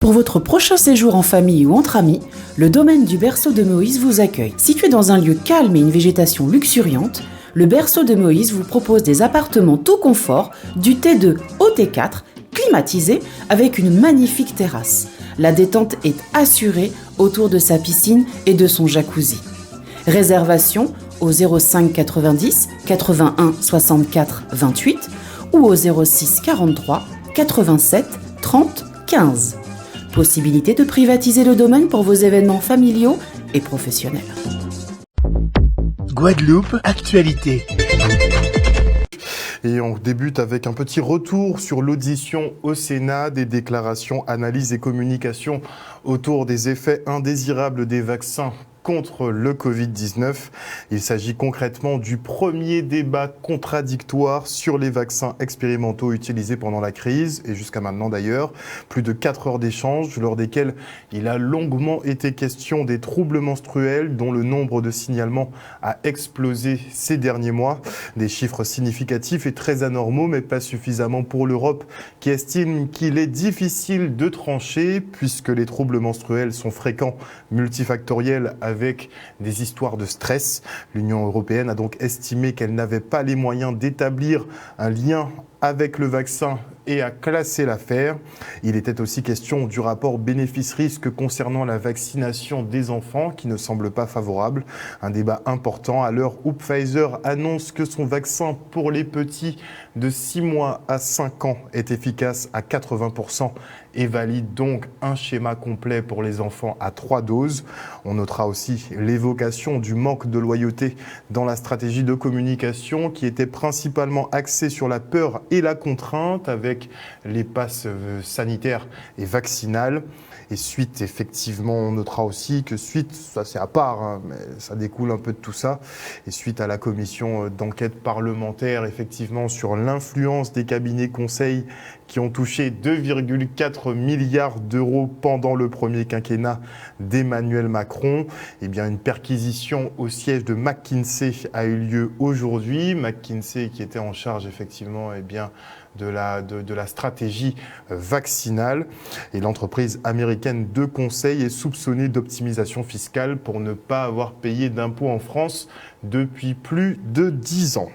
Pour votre prochain séjour en famille ou entre amis, le domaine du Berceau de Moïse vous accueille. Situé dans un lieu calme et une végétation luxuriante, le Berceau de Moïse vous propose des appartements tout confort, du T2 au T4, climatisés avec une magnifique terrasse. La détente est assurée autour de sa piscine et de son jacuzzi. Réservation au 05 90 81 64 28 ou au 06 43 87 30 15. Possibilité de privatiser le domaine pour vos événements familiaux et professionnels. Guadeloupe, actualité. Et on débute avec un petit retour sur l'audition au Sénat des déclarations, analyses et communications autour des effets indésirables des vaccins contre le Covid-19. Il s'agit concrètement du premier débat contradictoire sur les vaccins expérimentaux utilisés pendant la crise, et jusqu'à maintenant d'ailleurs. Plus de 4 heures d'échange, lors desquels il a longuement été question des troubles menstruels, dont le nombre de signalements a explosé ces derniers mois. Des chiffres significatifs et très anormaux, mais pas suffisamment pour l'Europe, qui estime qu'il est difficile de trancher, puisque les troubles menstruels sont fréquents, multifactoriels, avec des histoires de stress. L'Union européenne a donc estimé qu'elle n'avait pas les moyens d'établir un lien avec le vaccin et a classé l'affaire. Il était aussi question du rapport bénéfice-risque concernant la vaccination des enfants qui ne semble pas favorable. Un débat important à l'heure où Pfizer annonce que son vaccin pour les petits de 6 mois à 5 ans est efficace à 80% et valide donc un schéma complet pour les enfants à 3 doses. On notera aussi l'évocation du manque de loyauté dans la stratégie de communication qui était principalement axée sur la peur et la contrainte avec les passes sanitaires et vaccinales. Et suite, effectivement, on notera aussi que suite, ça c'est à part, hein, mais ça découle un peu de tout ça, et suite à la commission d'enquête parlementaire, effectivement, sur l'influence des cabinets conseils qui ont touché 2,4 milliards d'euros pendant le premier quinquennat d'Emmanuel Macron, eh bien, une perquisition au siège de McKinsey a eu lieu aujourd'hui. McKinsey qui était en charge, effectivement, eh bien, de la stratégie vaccinale. Et l'entreprise américaine de conseil est soupçonnée d'optimisation fiscale pour ne pas avoir payé d'impôts en France depuis plus de 10 ans.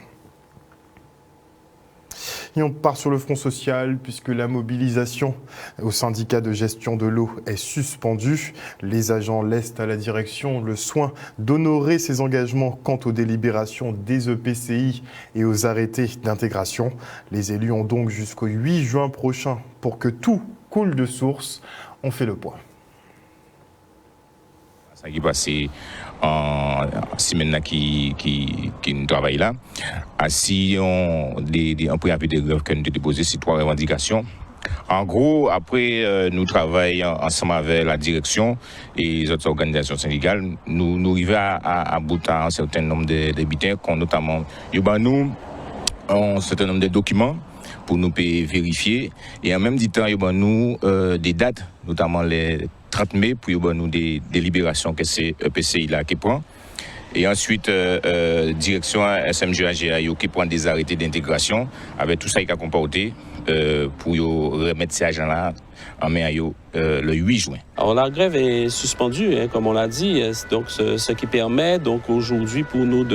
Et on part sur le front social puisque la mobilisation au syndicat de gestion de l'eau est suspendue. Les agents laissent à la direction le soin d'honorer ses engagements quant aux délibérations des EPCI et aux arrêtés d'intégration. Les élus ont donc jusqu'au 8 juin prochain pour que tout coule de source. On fait le point. Ça qui passe en semaine qui nous travaille là. Si on préavis de grève que nous avons déposé sur 3 revendications. En gros, après, nous travaillons ensemble avec la direction et les autres organisations syndicales. Nous arrivons à bout à un certain nombre de bitins, notamment nous un certain nombre de documents pour nous vérifier. Et en même temps, nous des dates, notamment les 30 mai, pour nous des délibérations que c'est EPCI là qui prend. Et ensuite, direction SMGAGA qui prend des arrêtés d'intégration avec tout ça qui a comporté pour remettre ces agents-là en main le 8 juin. Alors, la grève est suspendue, hein, comme on l'a dit, donc ce qui permet donc aujourd'hui pour nous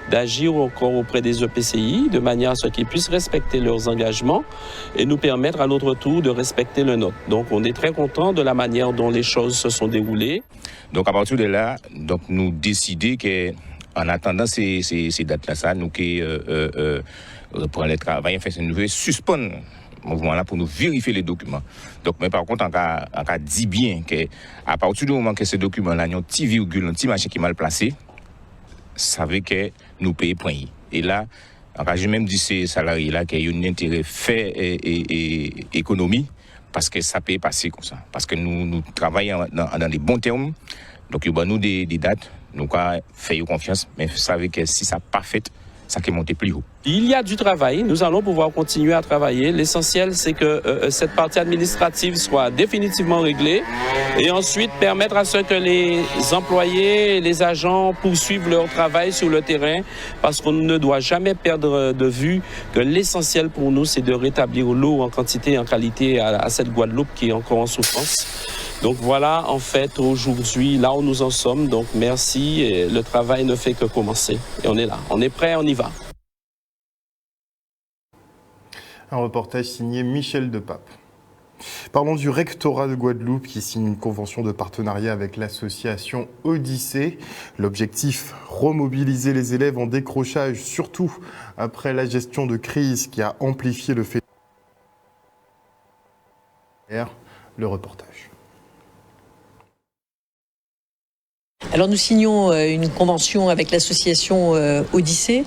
d'agir encore auprès des EPCI de manière à ce qu'ils puissent respecter leurs engagements et nous permettre à notre tour de respecter le nôtre. Donc on est très content de la manière dont les choses se sont déroulées. Donc à partir de là, donc nous décidons qu'en attendant ces dates-là, ça, nous reprendre le travail, enfin, nous devons suspendre mouvement-là pour nous vérifier les documents. Donc, mais par contre, en cas dit bien qu'à partir du moment que ces documents-là, il y a un petit virgule, un petit machin qui est mal placé, ça veut que nous payons point. Et là, en cas, j'ai même dit ces salariés-là qu'il y a un intérêt fait et économie, parce que ça peut passer comme ça. Parce que nous travaillons dans les bons termes. Donc, il y a nous des dates, nous avons fait confiance, mais vous savez que si ça n'a pas fait, ça qui est monté plus haut. Il y a du travail, nous allons pouvoir continuer à travailler. L'essentiel, c'est que cette partie administrative soit définitivement réglée et ensuite permettre à ce que les employés et les agents poursuivent leur travail sur le terrain parce qu'on ne doit jamais perdre de vue que l'essentiel pour nous, c'est de rétablir l'eau en quantité et en qualité à cette Guadeloupe qui est encore en souffrance. Donc voilà, en fait, aujourd'hui, là où nous en sommes. Donc merci, et le travail ne fait que commencer. Et on est là, on est prêt, on y va. Un reportage signé Michel Depape. Parlons du rectorat de Guadeloupe qui signe une convention de partenariat avec l'association Odyssée. L'objectif, remobiliser les élèves en décrochage, surtout après la gestion de crise qui a amplifié le phénomène. Le reportage. Alors nous signons une convention avec l'association Odyssée.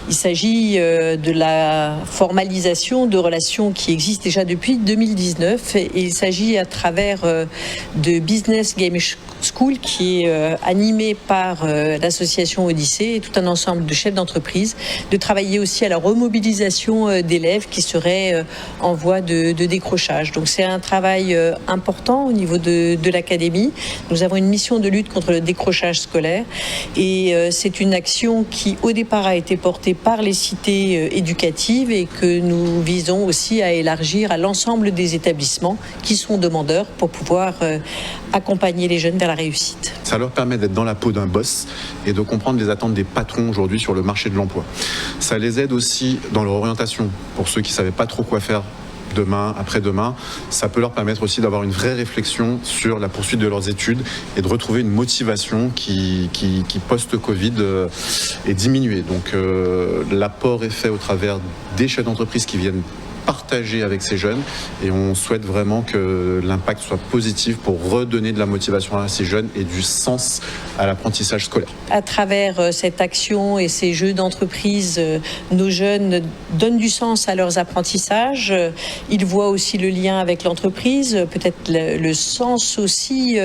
Il s'agit de la formalisation de relations qui existent déjà depuis 2019 et il s'agit à travers de Business Game School qui est animé par l'association Odyssée et tout un ensemble de chefs d'entreprise, de travailler aussi à la remobilisation d'élèves qui seraient en voie de décrochage. Donc c'est un travail important au niveau de l'académie. Nous avons une mission de lutte contre le décrochage scolaire et c'est une action qui au départ a été portée par les cités éducatives et que nous visons aussi à élargir à l'ensemble des établissements qui sont demandeurs pour pouvoir accompagner les jeunes vers la réussite. Ça leur permet d'être dans la peau d'un boss et de comprendre les attentes des patrons aujourd'hui sur le marché de l'emploi. Ça les aide aussi dans leur orientation. Pour ceux qui ne savaient pas trop quoi faire demain, après-demain, ça peut leur permettre aussi d'avoir une vraie réflexion sur la poursuite de leurs études et de retrouver une motivation qui post-Covid est diminuée. Donc l'apport est fait au travers des chefs d'entreprise qui viennent partager avec ces jeunes et on souhaite vraiment que l'impact soit positif pour redonner de la motivation à ces jeunes et du sens à l'apprentissage scolaire. À travers cette action et ces jeux d'entreprise, nos jeunes donnent du sens à leurs apprentissages. Ils voient aussi le lien avec l'entreprise, peut-être le sens aussi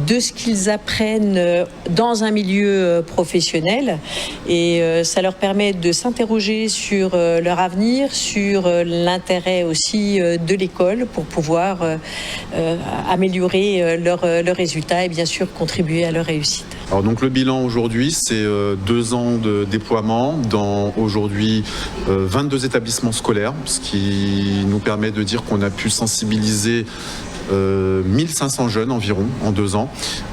de ce qu'ils apprennent dans un milieu professionnel et ça leur permet de s'interroger sur leur avenir, sur l'intérêt aussi de l'école pour pouvoir améliorer leurs résultats et bien sûr contribuer à leur réussite. Alors donc le bilan aujourd'hui, c'est 2 ans de déploiement dans aujourd'hui 22 établissements scolaires, ce qui nous permet de dire qu'on a pu sensibiliser 1500 jeunes environ en 2 ans.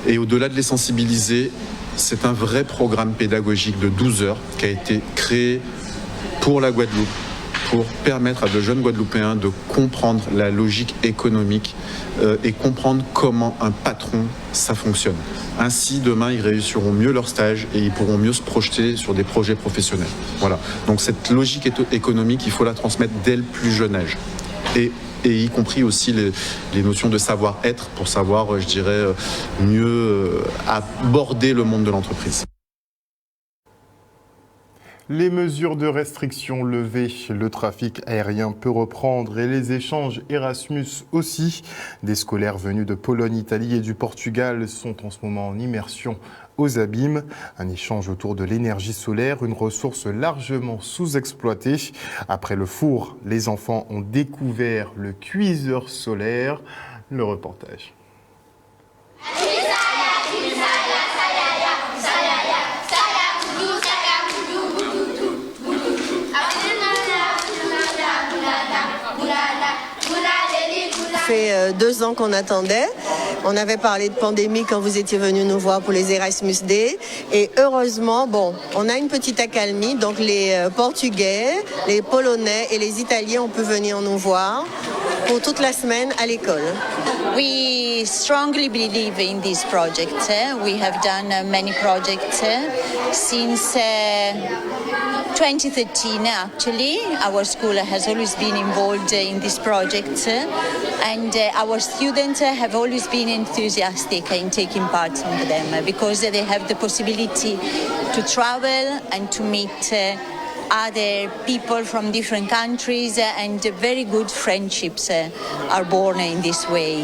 Et au-delà de les sensibiliser, c'est un vrai programme pédagogique de 12 heures qui a été créé pour la Guadeloupe, pour permettre à de jeunes Guadeloupéens de comprendre la logique économique et comprendre comment un patron, ça fonctionne. Ainsi, demain, ils réussiront mieux leur stage et ils pourront mieux se projeter sur des projets professionnels. Voilà. Donc cette logique économique, il faut la transmettre dès le plus jeune âge. Et y compris aussi les notions de savoir-être pour savoir, je dirais, mieux aborder le monde de l'entreprise. Les mesures de restriction levées, le trafic aérien peut reprendre et les échanges Erasmus aussi. Des scolaires venus de Pologne, Italie et du Portugal sont en ce moment en immersion aux abîmes. Un échange autour de l'énergie solaire, une ressource largement sous-exploitée. Après le four, les enfants ont découvert le cuiseur solaire. Le reportage. Ça fait 2 ans qu'on attendait. On avait parlé de pandémie quand vous étiez venus nous voir pour les Erasmus Day. Et heureusement, on a une petite accalmie. Donc les Portugais, les Polonais et les Italiens ont pu venir nous voir pour toute la semaine à l'école. We strongly believe in this project. We have done many projects since 2013 actually. Our school has always been involved in this project and our students have always been enthusiastic in taking part in them because they have the possibility to travel and to meet other people from different countries, and very good friendships are born in this way.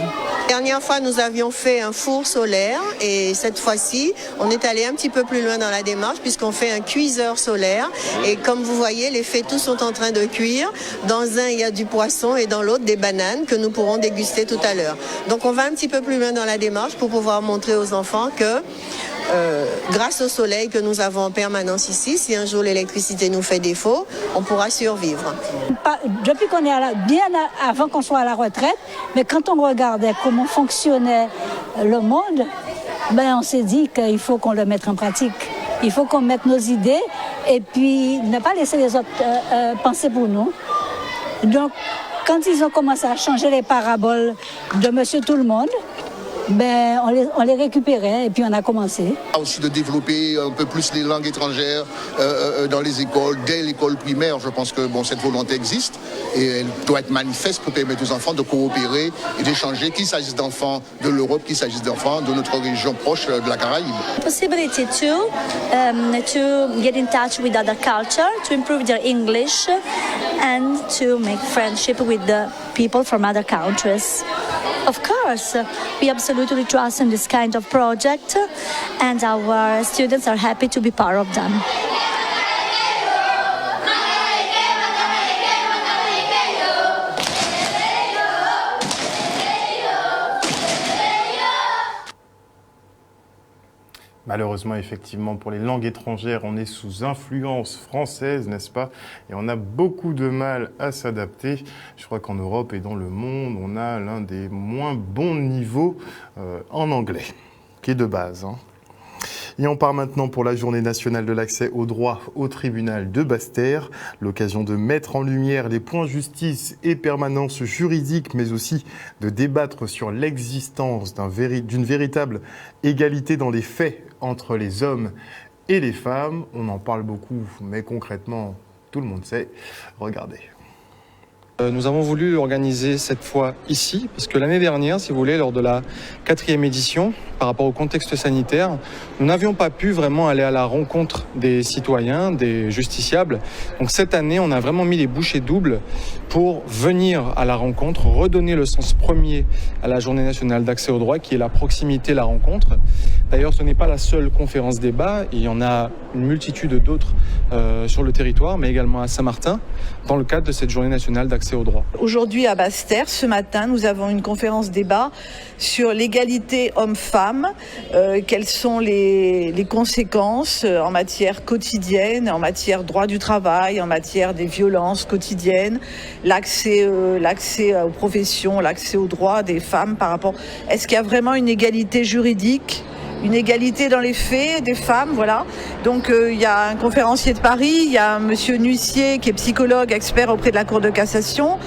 La dernière fois, nous avions fait un four solaire et cette fois-ci, on est allé un petit peu plus loin dans la démarche puisqu'on fait un cuiseur solaire. Et comme vous voyez, les fétus sont en train de cuire. Dans un, il y a du poisson et dans l'autre, des bananes que nous pourrons déguster tout à l'heure. Donc on va un petit peu plus loin dans la démarche pour pouvoir montrer aux enfants que grâce au soleil que nous avons en permanence ici, si un jour l'électricité nous fait défaut, on pourra survivre. Depuis qu'on est bien avant qu'on soit à la retraite, mais quand on regardait comment fonctionnait le monde, on s'est dit qu'il faut qu'on le mette en pratique. Il faut qu'on mette nos idées et puis ne pas laisser les autres penser pour nous. Donc, quand ils ont commencé à changer les paraboles de Monsieur Tout-le-Monde, on les récupérait et puis on a commencé. Aussi de développer un peu plus les langues étrangères dans les écoles, dès l'école primaire. Je pense que cette volonté existe et elle doit être manifeste pour permettre aux enfants de coopérer et d'échanger, qu'il s'agisse d'enfants de l'Europe, qu'il s'agisse d'enfants de notre région proche de la Caraïbe. Possibility to get in touch with other culture, to improve their English and to make friendship with the people from other countries. Of course, we absolutely trust in this kind of project and our students are happy to be part of them. Malheureusement, effectivement, pour les langues étrangères, on est sous influence française, n'est-ce pas? Et on a beaucoup de mal à s'adapter. Je crois qu'en Europe et dans le monde, on a l'un des moins bons niveaux en anglais, qui est de base. Et on part maintenant pour la journée nationale de l'accès au droit au tribunal de Basse-Terre. L'occasion de mettre en lumière les points justice et permanence juridique, mais aussi de débattre sur l'existence d'une véritable égalité dans les faits entre les hommes et les femmes. On en parle beaucoup, mais concrètement, tout le monde sait. Regardez. Nous avons voulu organiser cette fois ici, parce que l'année dernière, si vous voulez, lors de la 4e édition, par rapport au contexte sanitaire, nous n'avions pas pu vraiment aller à la rencontre des citoyens, des justiciables. Donc cette année, on a vraiment mis les bouchées doubles pour venir à la rencontre, redonner le sens premier à la Journée nationale d'accès au droit, qui est la proximité, la rencontre. D'ailleurs, ce n'est pas la seule conférence débat, il y en a une multitude d'autres sur le territoire, mais également à Saint-Martin, dans le cadre de cette Journée nationale d'accès au droit. Aujourd'hui à Basse-Terre, ce matin, nous avons une conférence débat sur l'égalité homme-femme, quelles sont les conséquences en matière quotidienne, en matière droit du travail, en matière des violences quotidiennes, l'accès aux professions, l'accès aux droits des femmes par rapport... Est-ce qu'il y a vraiment une égalité juridique ? Une égalité dans les faits des femmes, voilà. Donc il y a un conférencier de Paris, il y a monsieur Nuissier qui est psychologue expert auprès de la Cour de cassation.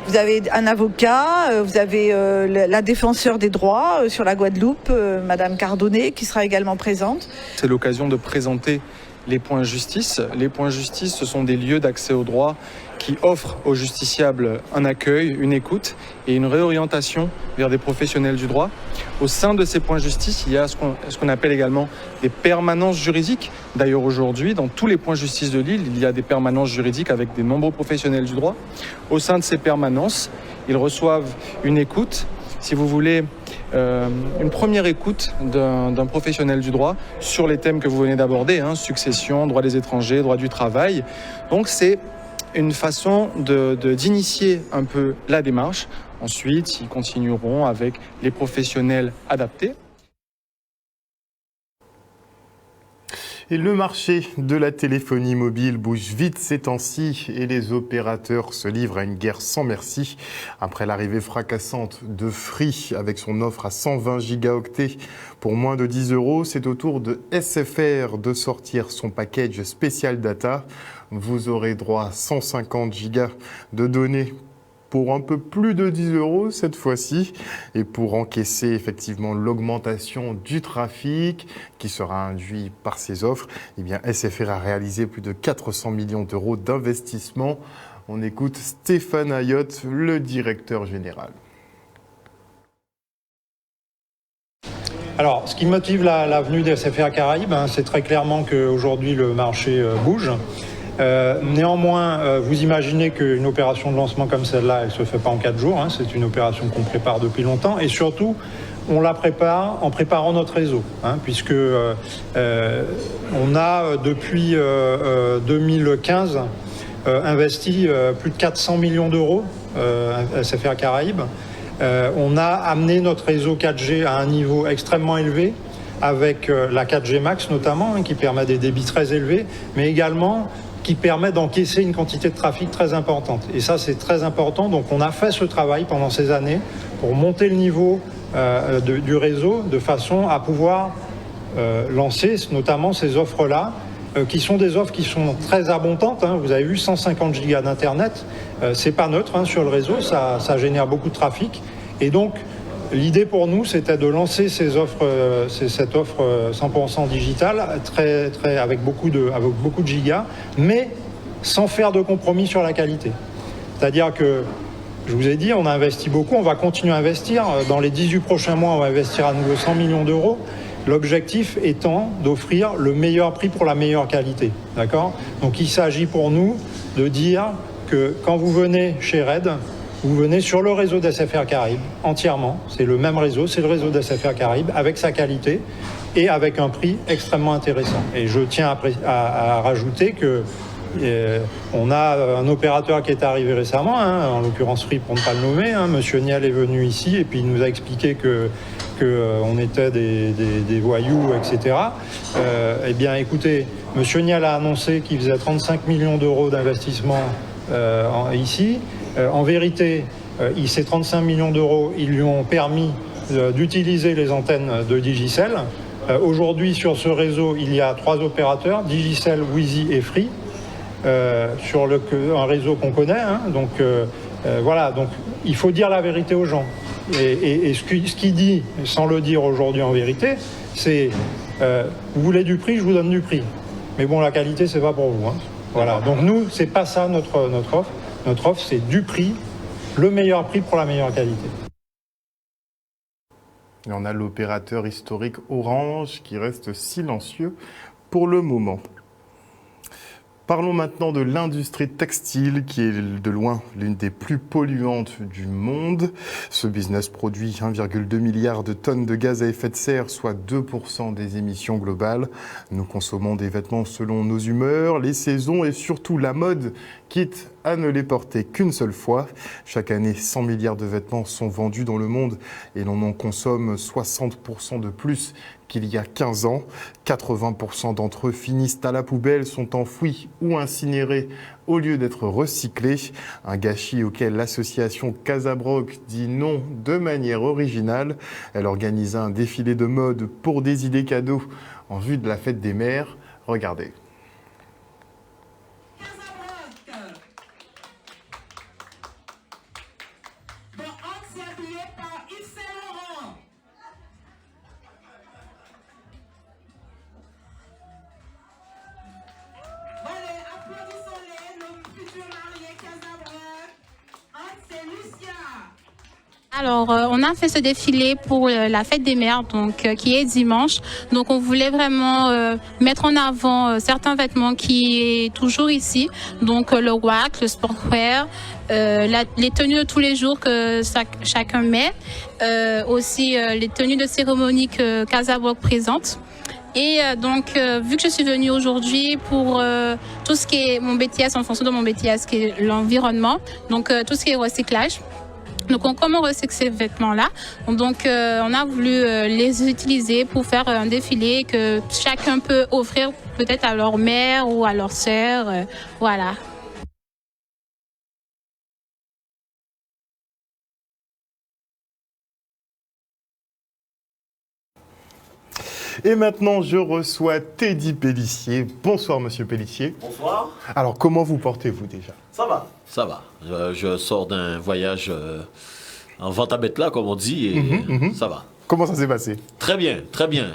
Vous avez un avocat, vous avez la défenseure des droits sur la Guadeloupe, madame Cardonnet, qui sera également présente. C'est l'occasion de présenter les points justice. Les points justice, ce sont des lieux d'accès au droit qui offrent aux justiciables un accueil, une écoute et une réorientation vers des professionnels du droit. Au sein de ces points justice, il y a ce qu'on appelle également des permanences juridiques. D'ailleurs, aujourd'hui, dans tous les points justice de l'île, il y a des permanences juridiques avec de nombreux professionnels du droit. Au sein de ces permanences, ils reçoivent une écoute, si vous voulez, une première écoute d'un professionnel du droit sur les thèmes que vous venez d'aborder, succession, droit des étrangers, droit du travail. Donc c'est une façon d'initier un peu la démarche. Ensuite, ils continueront avec les professionnels adaptés. Et le marché de la téléphonie mobile bouge vite ces temps-ci et les opérateurs se livrent à une guerre sans merci. Après l'arrivée fracassante de Free avec son offre à 120 gigaoctets pour moins de 10 €, c'est au tour de SFR de sortir son package spécial data. Vous aurez droit à 150 gigas de données pour un peu plus de 10 € cette fois-ci. Et pour encaisser effectivement l'augmentation du trafic qui sera induit par ces offres, eh bien SFR a réalisé plus de 400 millions d'euros d'investissement. On écoute Stéphane Ayotte, le directeur général. Alors, ce qui motive la venue des SFR Caraïbes, c'est très clairement qu'aujourd'hui le marché bouge. Néanmoins, vous imaginez qu'une opération de lancement comme celle-là, elle ne se fait pas en 4 jours. Hein, c'est une opération qu'on prépare depuis longtemps. Et surtout, on la prépare en préparant notre réseau, hein, puisque on a depuis 2015 investi plus de 400 millions d'euros SFR Caraïbes. On a amené notre réseau 4G à un niveau extrêmement élevé, avec la 4G Max notamment, hein, qui permet des débits très élevés, mais également qui permet d'encaisser une quantité de trafic très importante. Et ça, c'est très important. Donc on a fait ce travail pendant ces années pour monter le niveau du réseau de façon à pouvoir lancer notamment ces offres-là, qui sont des offres qui sont très abondantes. Hein. Vous avez vu 150 gigas d'Internet, c'est pas neutre hein, sur le réseau, ça génère beaucoup de trafic. Et donc, l'idée pour nous, c'était de lancer cette offre 100% digitale, avec beaucoup de gigas, mais sans faire de compromis sur la qualité. C'est-à-dire que, je vous ai dit, on a investi beaucoup, on va continuer à investir. Dans les 18 prochains mois, on va investir à nouveau 100 millions d'euros. L'objectif étant d'offrir le meilleur prix pour la meilleure qualité. D'accord ? Donc il s'agit pour nous de dire que quand vous venez chez RED, vous venez sur le réseau d'SFR Caraïbes entièrement. C'est le même réseau, c'est le réseau d'SFR Caraïbes avec sa qualité et avec un prix extrêmement intéressant. Et je tiens à rajouter que on a un opérateur qui est arrivé récemment, hein, en l'occurrence Free pour ne pas le nommer. Hein, Monsieur Niel est venu ici et puis il nous a expliqué que on était des voyous, etc. Eh bien, écoutez, Monsieur Niel a annoncé qu'il faisait 35 millions d'euros d'investissement ici. En vérité, ces 35 millions d'euros, ils lui ont permis d'utiliser les antennes de Digicel. Aujourd'hui, sur ce réseau, il y a 3 opérateurs, Digicel, Wheezy et Free, sur un réseau qu'on connaît. Hein, donc, voilà, donc il faut dire la vérité aux gens. Et ce qu'il dit, sans le dire aujourd'hui en vérité, c'est vous voulez du prix, je vous donne du prix. Mais bon, la qualité, c'est pas pour vous. Hein. Voilà. Donc nous, c'est pas ça notre offre. Notre offre, c'est du prix, le meilleur prix pour la meilleure qualité. Et on a l'opérateur historique Orange qui reste silencieux pour le moment. Parlons maintenant de l'industrie textile qui est de loin l'une des plus polluantes du monde. Ce business produit 1,2 milliard de tonnes de gaz à effet de serre, soit 2% des émissions globales. Nous consommons des vêtements selon nos humeurs, les saisons et surtout la mode, quitte à ne les porter qu'une seule fois. Chaque année, 100 milliards de vêtements sont vendus dans le monde et l'on en consomme 60% de plus qu'il y a 15 ans. 80% d'entre eux finissent à la poubelle, sont enfouis ou incinérés au lieu d'être recyclés. Un gâchis auquel l'association Casabroc dit non de manière originale. Elle organise un défilé de mode pour des idées cadeaux en vue de la fête des mères. Regardez. Alors, on a fait ce défilé pour la fête des mères, donc qui est dimanche. Donc, on voulait vraiment mettre en avant certains vêtements qui est toujours ici. Donc, le WAC, le sportwear, les tenues de tous les jours que chacun met, aussi les tenues de cérémonie que Casabroc présente. Et donc, vu que je suis venue aujourd'hui pour tout ce qui est mon BTS, en fonction de mon BTS, qui est l'environnement, donc tout ce qui est recyclage. Donc, comment on recycle ces vêtements-là? Donc, on a voulu les utiliser pour faire un défilé que chacun peut offrir peut-être à leur mère ou à leur sœur. Voilà. Et maintenant, je reçois Teddy Pellissier. Bonsoir, monsieur Pellissier. Bonsoir. Alors, comment vous portez-vous déjà? Ça va. Ça va. Je sors d'un voyage en vente à bête là, comme on dit, et ça va. Comment ça s'est passé? Très bien, très bien.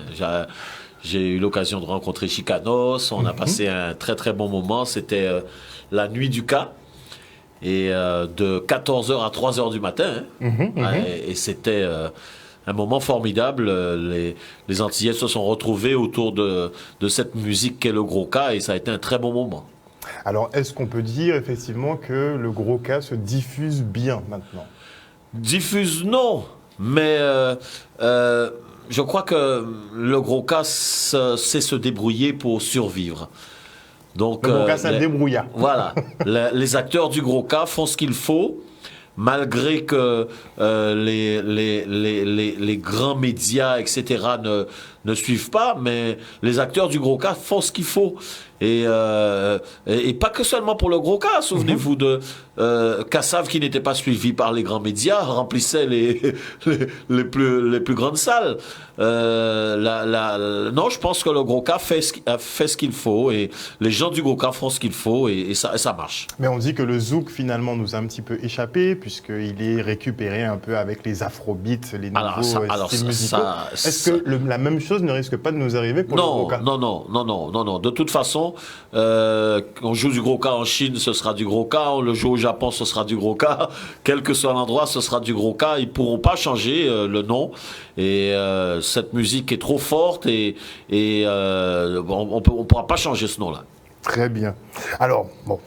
J'ai eu l'occasion de rencontrer Chicanos. On a passé un très, très bon moment. C'était la nuit du cas. Et de 14h à 3h du matin. Hein. Et c'était un moment formidable. Les Antillais se sont retrouvés autour de cette musique qu'est le gros cas. Et ça a été un très bon moment. Alors, est-ce qu'on peut dire effectivement que le gros cas se diffuse bien maintenant? Diffuse, non. Mais je crois que le gros cas sait se débrouiller pour survivre. Donc, le gros cas, ça débrouilla. Voilà. Les acteurs du gros cas font ce qu'il faut, malgré que les grands médias, etc., ne suivent pas, mais les acteurs du gros cas font ce qu'il faut. Et pas que seulement pour le gros cas. Souvenez-vous de Kassav, qui n'était pas suivi par les grands médias, remplissait les plus grandes salles. Non, je pense que le gros cas fait ce qu'il faut, et les gens du gros cas font ce qu'il faut, et ça marche. Mais on dit que le zouk finalement nous a un petit peu échappé, puisqu'il est récupéré un peu avec les afrobeats, les nouveaux styles musicaux. Est-ce que la même chose ne risque pas de nous arriver pour le gros cas? Non. De toute façon, on joue du gros cas en Chine, ce sera du gros cas. On le joue au Japon, ce sera du gros cas. Quel que soit l'endroit, ce sera du gros cas. Ils ne pourront pas changer le nom. Et cette musique est trop forte, et on ne pourra pas changer ce nom-là. Très bien. Alors, bon,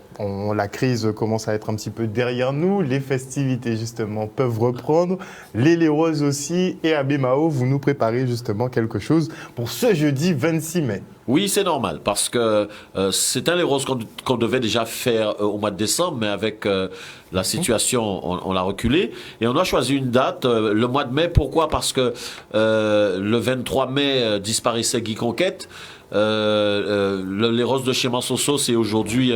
la crise commence à être un petit peu derrière nous. Les festivités, justement, peuvent reprendre. Les Roses aussi. Et à Bémao, vous nous préparez justement quelque chose pour ce jeudi 26 mai. Oui, c'est normal, parce que c'est un Les Roses qu'on devait déjà faire au mois de décembre, mais avec la situation, on l'a reculé. Et on a choisi une date, le mois de mai. Pourquoi? Parce que le 23 mai disparaissait Guy Conquête. Les Roses de chez Mansoso, c'est aujourd'hui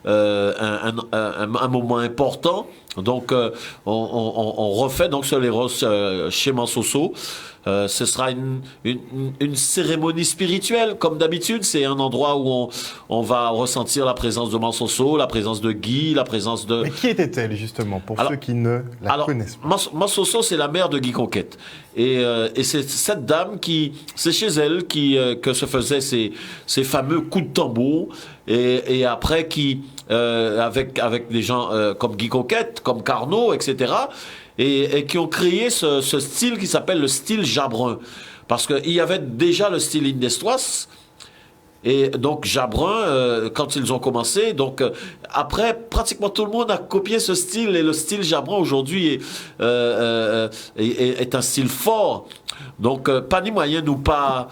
un moment important. Donc, on refait donc sur Les Roses chez Mansoso. Ce sera une cérémonie spirituelle, comme d'habitude. C'est un endroit où on va ressentir la présence de Mansoso, la présence de Guy, la présence de... Mais qui était-elle, justement, pour ceux qui ne la connaissent pas? Mansoso, c'est la mère de Guy Conquête. Et c'est cette dame c'est chez elle que se faisaient ces fameux coups de tambour. Et après, avec des gens comme Guy Conquête, comme Carnot, etc., et qui ont créé ce style qui s'appelle le style Jabrun. Parce qu'il y avait déjà le style Indestroise, et donc Jabrun, quand ils ont commencé, donc après, pratiquement tout le monde a copié ce style, et le style Jabrun aujourd'hui est un style fort. Donc, pas ni moyen nous pas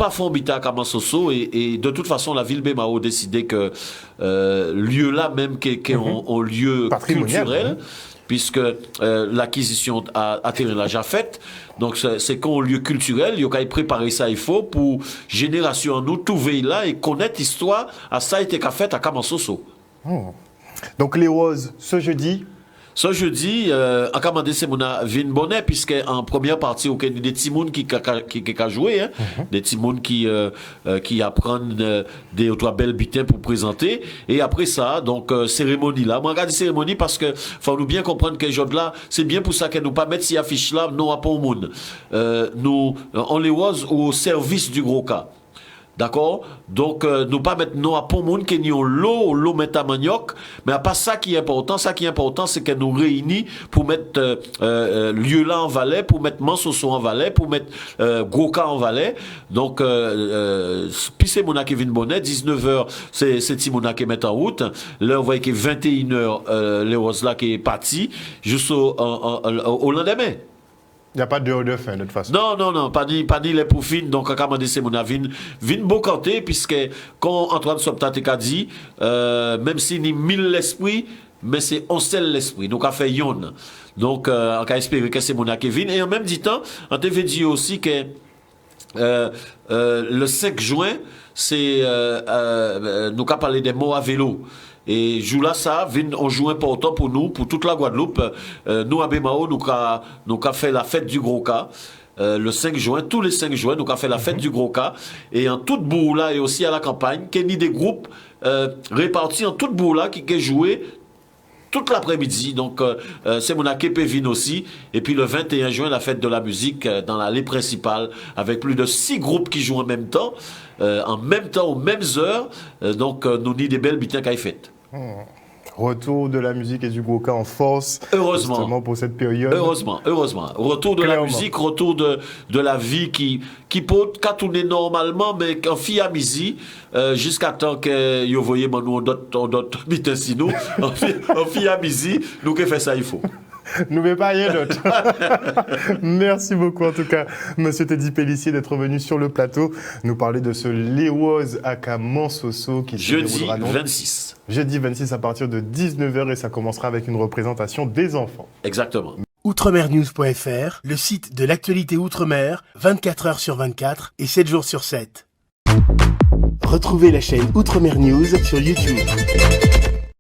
font bita à Mansoso, et de toute façon, la ville Bémao a décidé que lieu-là même qui est un lieu culturel, puisque l'acquisition a déjà faite. Donc, c'est qu'un lieu culturel, il y a préparer ça, il faut, pour génération en nous, tout veille là et connaître l'histoire à ça a été fait à Mansoso. Donc, Les Roses, ce jeudi. Ce jeudi, en commandé, c'est mon Vin Bonnet, puisque en première partie, il y a des timouns qui joué, hein, des timouns qui apprennent des trois belles butins pour présenter. Et après ça, donc, cérémonie là. Moi, regarde cérémonie parce que faut nous bien comprendre que jour là, c'est bien pour ça qu'elle nous pas mettre si affiche là, non à pas au monde. Nous, on les was au service du gros cas. D'accord? Donc, nous pas mettre non à pont monde qui n'y ont l'eau mettre à manioc, mais à pas ça qui est important. Ça qui est important, c'est qu'elle nous réunit pour mettre lieu là en Valais, pour mettre Mansoso en Valais, pour mettre Goka en Valais. Donc, puis c'est Mona Kevin Bonnet, 19h, c'est Timona qui met en route. Là, on voit qu'il est 21h, les Roses là qui est parti, jusqu'au lendemain. Il n'y a pas d'heure de fin, de toute façon. Non, pas ni les poufines. Donc, quand on dit c'est mon avis, vin beau canté, puisque quand Antoine Soptat a dit, même s'il n'y a 1000 l'esprit, mais c'est on seul l'esprit. Donc, on a fait yon. Donc, on a espéré que c'est mon Kevin. Et en même temps, on t'avait dit aussi que le 5 juin, c'est nous avons parlé des mots à vélo. Et joue là ça, on joue important pour nous, pour toute la Guadeloupe. Nous à Bémao, nous avons fait la fête du gros cas. Le 5 juin, tous les 5 juin, nous avons fait la fête du gros cas. Et en toute bourre et aussi à la campagne, qu'il y a des groupes répartis en toute bourre qui jouent toute l'après-midi. Donc, c'est mon Kepevin aussi. Et puis le 21 juin, la fête de la musique dans l'allée principale, avec plus de 6 groupes qui jouent en même temps, aux mêmes heures. Donc, nous avons des belles bitins qu'à fêtes. Retour de la musique et du Gwoka en force. Heureusement. Justement pour cette période. Heureusement. Retour de la musique, retour de la vie qui peut qu'à tourner normalement, mais qu'en fille à midi, jusqu'à temps que vous voyez, nous, d'autres mitesinos, en fille à midi, nous, que fait ça, il faut. N'oubliez pas rien d'autre. Merci beaucoup en tout cas, Monsieur Teddy Pellissier, d'être venu sur le plateau nous parler de ce Léoz Aka Mansoso qui se déroulera donc jeudi 26 à partir de 19h et ça commencera avec une représentation des enfants. Exactement. Outremernews.fr, le site de l'actualité Outre-mer, 24h sur 24 et 7 jours sur 7. Retrouvez la chaîne Outremer News sur YouTube.